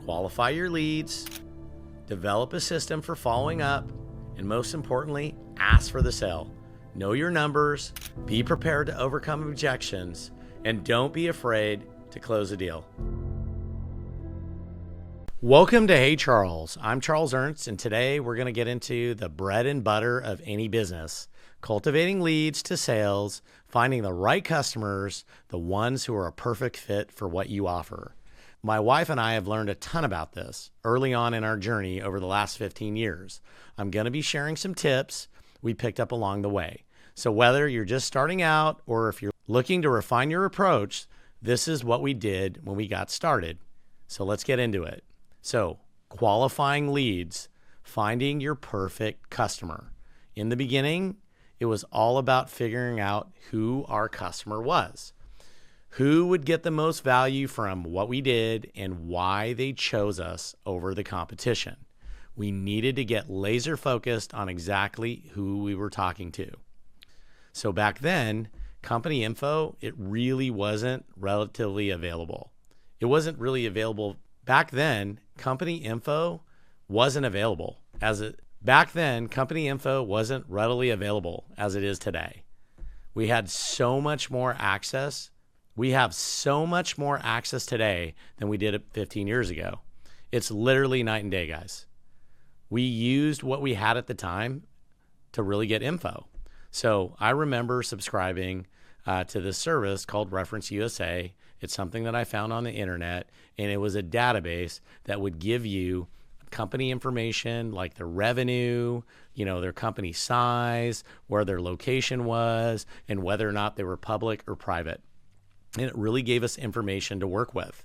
qualify your leads, develop a system for following up, and most importantly, ask for the sale. Know your numbers, be prepared to overcome objections, and don't be afraid to close a deal. Welcome to Hey Charles. I'm Charles Ernst, and today we're going to get into the bread and butter of any business, cultivating leads to sales, finding the right customers, the ones who are a perfect fit for what you offer. My wife and I have learned a ton about this early on in our journey over the last 15 years. I'm going to be sharing some tips we picked up along the way. So whether you're just starting out or if you're looking to refine your approach, this is what we did when we got started. So let's get into it. So qualifying leads, finding your perfect customer. In the beginning, it was all about figuring out who our customer was. Who would get the most value from what we did and why they chose us over the competition. We needed to get laser focused on exactly who we were talking to. So back then, company info, it really wasn't relatively available. It wasn't really available. Back then, company info wasn't available company info wasn't readily available as it is today. We had so much more access. We have so much more access today than we did 15 years ago. It's literally night and day, guys. We used what we had at the time to really get info. So I remember subscribing to this service called Reference USA. It's something that I found on the internet, and it was a database that would give you company information like their revenue, their company size, where their location was, and whether or not they were public or private. And it really gave us information to work with.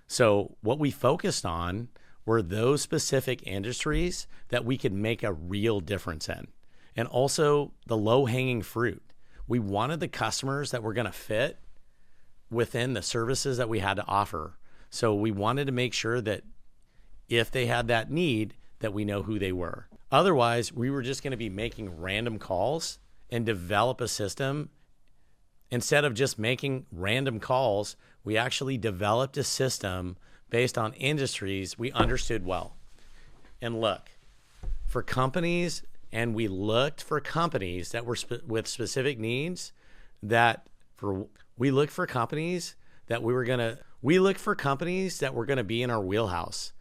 So what we focused on were those specific industries that we could make a real difference in. And also the low-hanging fruit. We wanted the customers that were going to fit within the services that we had to offer. So we wanted to make sure that if they had that need, that we know who they were. Otherwise, we were just going to be making random calls and develop a system. Instead of just making random calls, we actually developed a system based on industries we understood well. And look, for companies, and we looked for companies that were with specific needs we looked for companies that were going to be in our wheelhouse.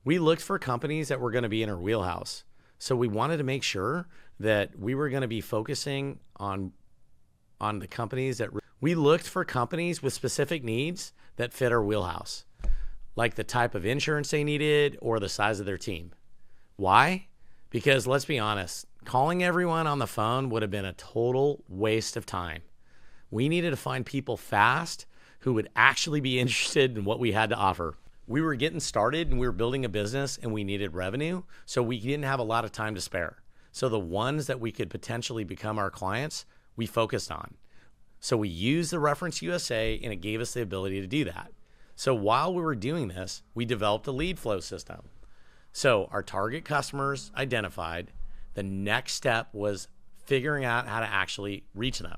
We looked for companies that were going to be in our wheelhouse. So we wanted to make sure that we were going to be focusing on the companies we looked for companies with specific needs that fit our wheelhouse, like the type of insurance they needed or the size of their team. Why? Because let's be honest, calling everyone on the phone would have been a total waste of time. We needed to find people fast who would actually be interested in what we had to offer. We were getting started and we were building a business and we needed revenue, so we didn't have a lot of time to spare. So the ones that we could potentially become our clients, we focused on. So we used the Reference USA and it gave us the ability to do that. So while we were doing this, we developed a lead flow system. So our target customers identified, the next step was figuring out how to actually reach them.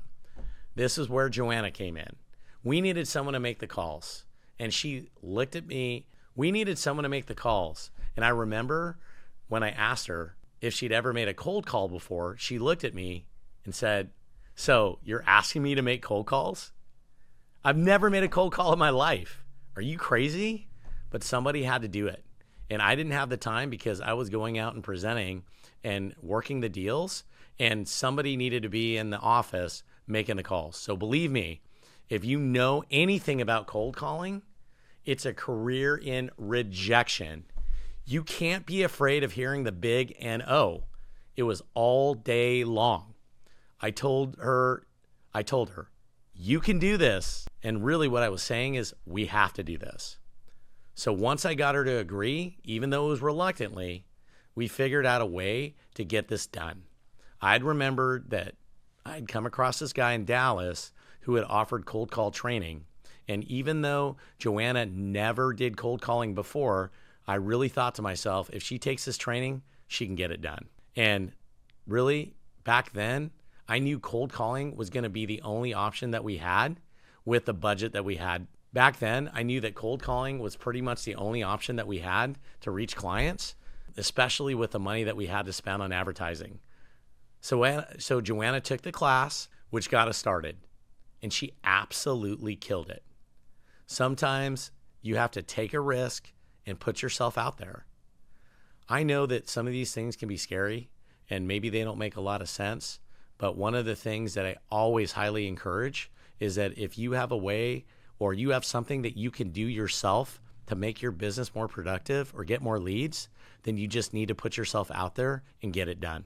This is where Joanna came in. We needed someone to make the calls. And she looked at me. We needed someone to make the calls. And I remember when I asked her if she'd ever made a cold call before, she looked at me and said, "So you're asking me to make cold calls? I've never made a cold call in my life. Are you crazy?" But somebody had to do it. And I didn't have the time because I was going out and presenting and working the deals. And somebody needed to be in the office making the calls. So believe me, if you know anything about cold calling, it's a career in rejection. You can't be afraid of hearing the big N-O. It was all day long. I told her, you can do this. And really what I was saying is we have to do this. So once I got her to agree, even though it was reluctantly, we figured out a way to get this done. I'd remembered that I'd come across this guy in Dallas who had offered cold call training. And even though Joanna never did cold calling before, I really thought to myself, if she takes this training, she can get it done. And really, back then, I knew cold calling was going to be the only option that we had with the budget that we had Back then, I knew that cold calling was pretty much the only option that we had to reach clients, especially with the money that we had to spend on advertising. So Joanna took the class, which got us started, and she absolutely killed it. Sometimes you have to take a risk and put yourself out there. I know that some of these things can be scary and maybe they don't make a lot of sense, but one of the things that I always highly encourage is that if you have a way or you have something that you can do yourself to make your business more productive or get more leads, then you just need to put yourself out there and get it done.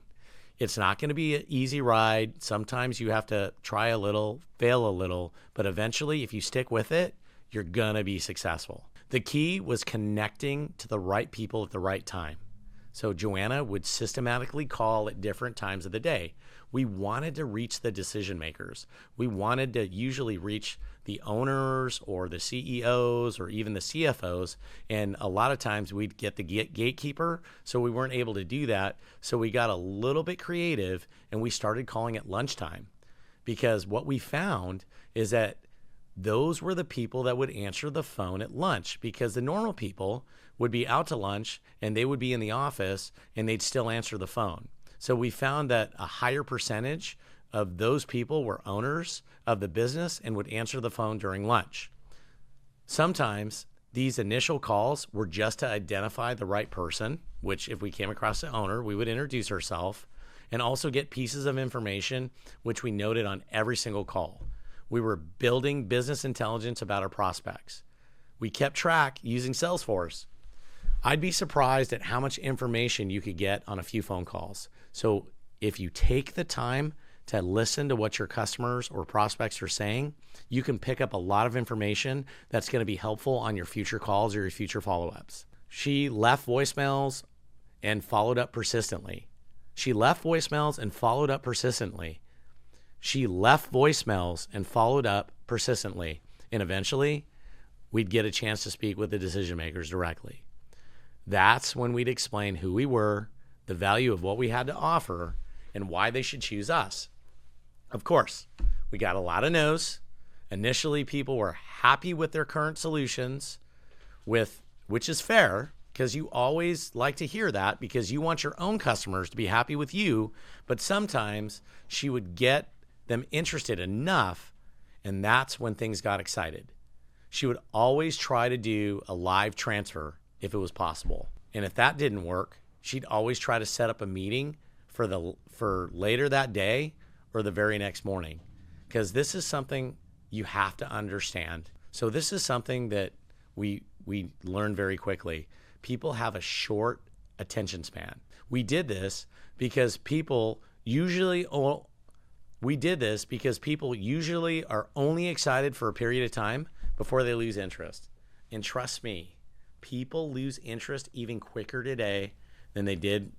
It's not going to be an easy ride. Sometimes you have to try a little, fail a little, but eventually if you stick with it, you're going to be successful. The key was connecting to the right people at the right time. So Joanna would systematically call at different times of the day. We wanted to reach the decision makers. We wanted to usually reach the owners or the CEOs or even the CFOs. And a lot of times we'd get the gatekeeper, so we weren't able to do that. So we got a little bit creative and we started calling it lunchtime, because what we found is that those were the people that would answer the phone at lunch, because the normal people would be out to lunch and they would be in the office and they'd still answer the phone. So we found that a higher percentage of those people were owners of the business and would answer the phone during lunch. Sometimes these initial calls were just to identify the right person, which if we came across the owner, we would introduce ourselves and also get pieces of information, which we noted on every single call. We were building business intelligence about our prospects. We kept track using Salesforce. I'd be surprised at how much information you could get on a few phone calls. So if you take the time to listen to what your customers or prospects are saying, you can pick up a lot of information that's going to be helpful on your future calls or your future follow-ups. She left voicemails and followed up persistently. She left voicemails and followed up persistently. She left voicemails and followed up persistently. And eventually, we'd get a chance to speak with the decision makers directly. That's when we'd explain who we were, the value of what we had to offer, and why they should choose us. Of course, we got a lot of no's. Initially, people were happy with their current solutions, which is fair, because you always like to hear that because you want your own customers to be happy with you. But sometimes she would get them interested enough, and that's when things got excited. She would always try to do a live transfer if it was possible. And if that didn't work, she'd always try to set up a meeting for later that day or the very next morning, because this is something you have to understand. So this is something that we learned very quickly. People have a short attention span. We did this because people usually are only excited for a period of time before they lose interest. And trust me, people lose interest even quicker today than they did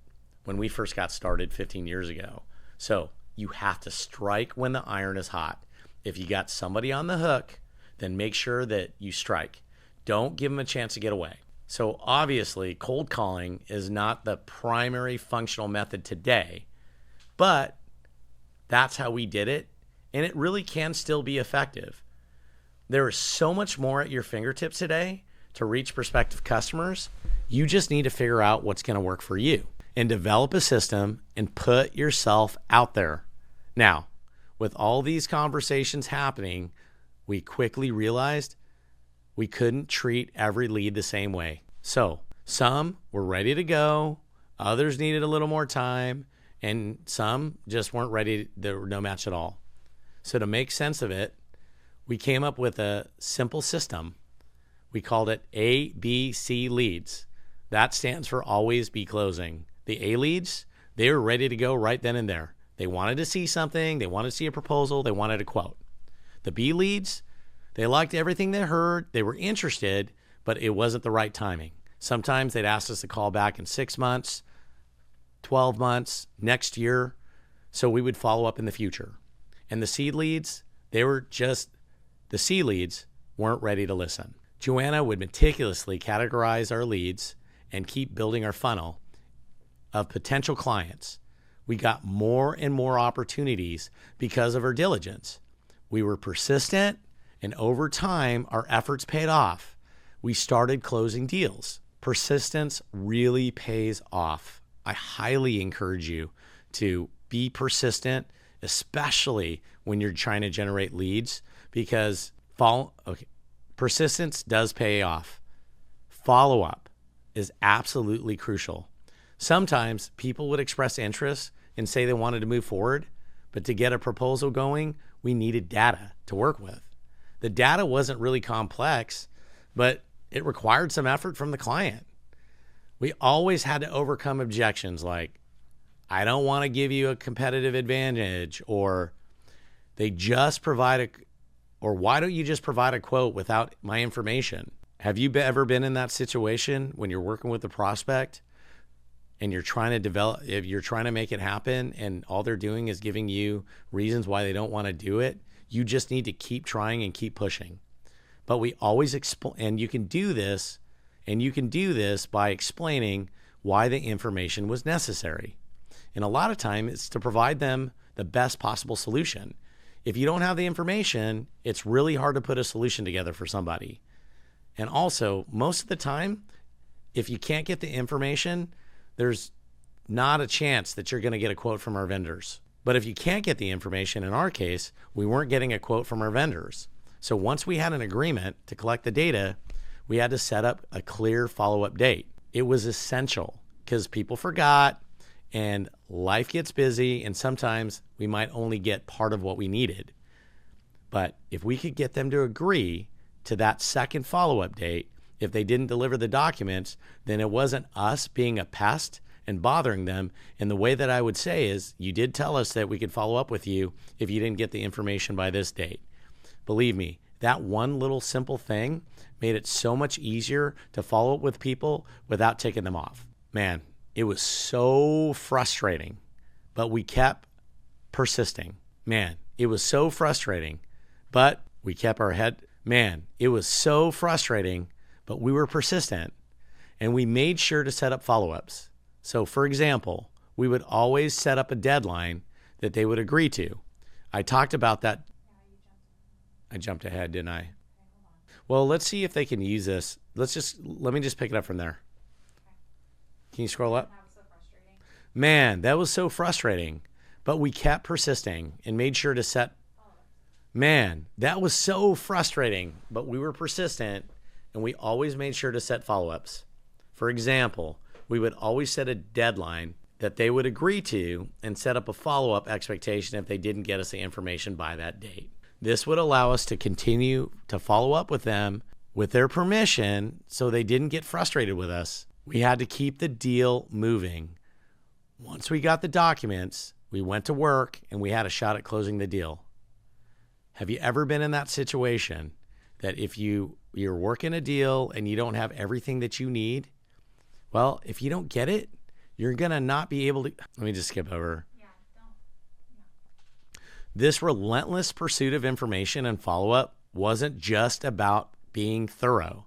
when we first got started 15 years ago. So you have to strike when the iron is hot. If you got somebody on the hook, then make sure that you strike. Don't give them a chance to get away. So obviously, cold calling is not the primary functional method today, but that's how we did it, and it really can still be effective. There is so much more at your fingertips today to reach prospective customers. You just need to figure out what's going to work for you and develop a system and put yourself out there. Now, with all these conversations happening, we quickly realized we couldn't treat every lead the same way. So some were ready to go, others needed a little more time, and some just weren't ready. There were no match at all. So to make sense of it, we came up with a simple system. We called it ABC leads. That stands for always be closing. The A leads, they were ready to go right then and there. They wanted to see something. They wanted to see a proposal. They wanted a quote. The B leads, they liked everything they heard. They were interested, but it wasn't the right timing. Sometimes they'd ask us to call back in 6 months, 12 months, next year. So we would follow up in the future. And the C leads, the C leads weren't ready to listen. Joanna would meticulously categorize our leads and keep building our funnel of potential clients. We got more and more opportunities because of her diligence. We were persistent And over time, our efforts paid off. We started closing deals. Persistence really pays off. I highly encourage you to be persistent, especially when you're trying to generate leads, because persistence does pay off. Follow-up is absolutely crucial. Sometimes people would express interest and say they wanted to move forward, but to get a proposal going, we needed data to work with. The data wasn't really complex, but it required some effort from the client. We always had to overcome objections like, I don't want to give you a competitive advantage, or why don't you just provide a quote without my information? Have you ever been in that situation when you're working with a prospect and you're trying to make it happen and all they're doing is giving you reasons why they don't want to do it? You just need to keep trying and keep pushing. But we always and you can do this by explaining why the information was necessary. And a lot of time it's to provide them the best possible solution. If you don't have the information, it's really hard to put a solution together for somebody. And also, most of the time, if you can't get the information, there's not a chance that you're going to get a quote from our vendors. But if you can't get the information, in our case, we weren't getting a quote from our vendors. So once we had an agreement to collect the data, we had to set up a clear follow-up date. It was essential because people forgot and life gets busy, and sometimes we might only get part of what we needed. But if we could get them to agree to that second follow-up date, if they didn't deliver the documents, then it wasn't us being a pest and bothering them. And the way that I would say is, you did tell us that we could follow up with you if you didn't get the information by this date. Believe me, that one little simple thing made it so much easier to follow up with people without ticking them off. Man, it was so frustrating, but we kept persisting. Man, it was so frustrating, but we kept our head. Man, it was so frustrating, but we were persistent, and we made sure to set up follow-ups. So for example, we would always set up a deadline that they would agree to. I talked about that. I jumped ahead, didn't I? Well, let's see if they can use this. Let me just pick it up from there. Can you scroll up? That was so frustrating. Man, that was so frustrating, but we kept persisting and made sure to set. Man, that was so frustrating, but we were persistent and we always made sure to set follow-ups. For example, we would always set a deadline that they would agree to and set up a follow-up expectation if they didn't get us the information by that date. This would allow us to continue to follow up with them with their permission so they didn't get frustrated with us. We had to keep the deal moving. Once we got the documents, we went to work and we had a shot at closing the deal. Have you ever been in that situation that if you're working a deal and you don't have everything that you need? Well, if you don't get it, you're going to not be able to. Let me just skip over. This relentless pursuit of information and follow-up wasn't just about being thorough.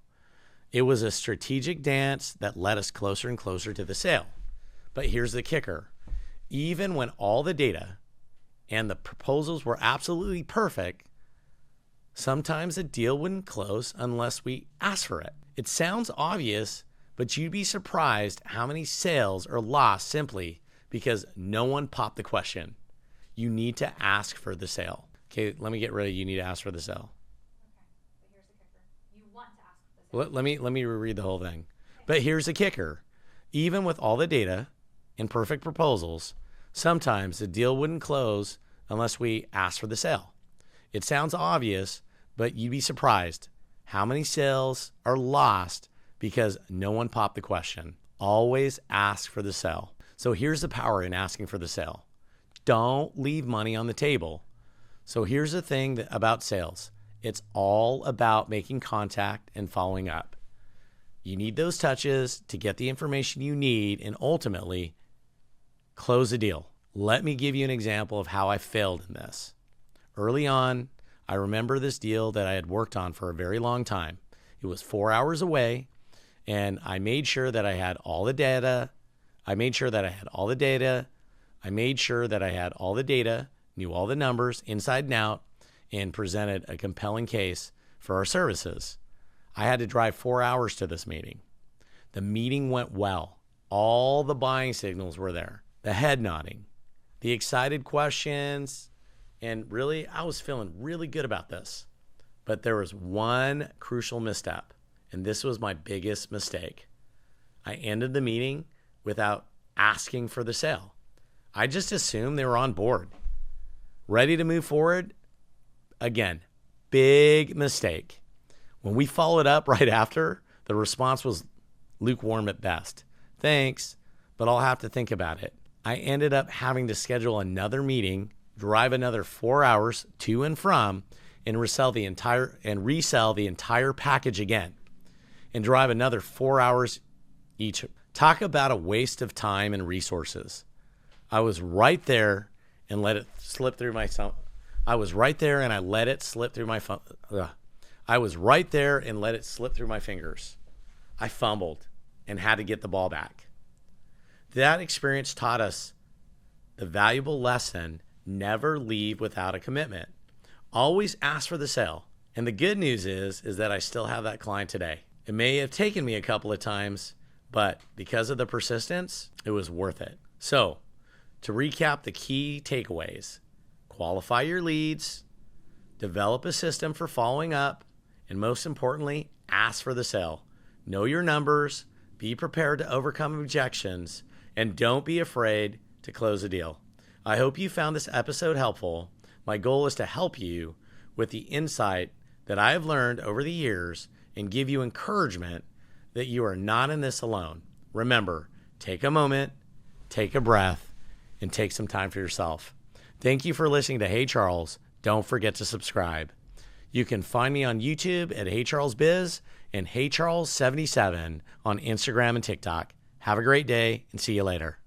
It was a strategic dance that led us closer and closer to the sale. But here's the kicker. Even when all the data and the proposals were absolutely perfect, sometimes a deal wouldn't close unless we asked for it. It sounds obvious, but you'd be surprised how many sales are lost simply because no one popped the question. You need to ask for the sale. Okay, let me get rid of you need to ask for the sale. Okay, but here's the kicker. You want to ask for the sale. Let me reread the whole thing. But here's the kicker. Even with all the data and perfect proposals, sometimes the deal wouldn't close unless we asked for the sale. It sounds obvious, but you'd be surprised how many sales are lost because no one popped the question. Always ask for the sale. So here's the power in asking for the sale. Don't leave money on the table. So here's the thing about sales. It's all about making contact and following up. You need those touches to get the information you need and ultimately close the deal. Let me give you an example of how I failed in this. Early on, I remember this deal that I had worked on for a very long time. It was 4 hours away, and I made sure that I had all the data. I made sure that I had all the data, knew all the numbers inside and out, and presented a compelling case for our services. I had to drive 4 hours to this meeting. The meeting went well. All the buying signals were there. The head nodding, the excited questions, and really, I was feeling really good about this. But there was one crucial misstep, and this was my biggest mistake. I ended the meeting without asking for the sale. I just assumed they were on board, ready to move forward. Again, big mistake. When we followed up right after, the response was lukewarm at best. Thanks, but I'll have to think about it. I ended up having to schedule another meeting, drive another 4 hours to and from, and resell the entire package again, and drive another 4 hours each. Talk about a waste of time and resources. I was right there and let it slip through my phone. I was right there and I let it slip through my phone. I was right there and let it slip through my fingers. I fumbled and had to get the ball back. That experience taught us the valuable lesson: never leave without a commitment. Always ask for the sale. And the good news is that I still have that client today. It may have taken me a couple of times, but because of the persistence, it was worth it. So, to recap the key takeaways: qualify your leads, develop a system for following up, and most importantly, ask for the sale. Know your numbers, be prepared to overcome objections, and don't be afraid to close a deal. I hope you found this episode helpful. My goal is to help you with the insight that I have learned over the years and give you encouragement that you are not in this alone. Remember, take a moment, take a breath, and take some time for yourself. Thank you for listening to Hey Charles. Don't forget to subscribe. You can find me on YouTube at HeyCharlesBiz and HeyCharles77 on Instagram and TikTok. Have a great day and see you later.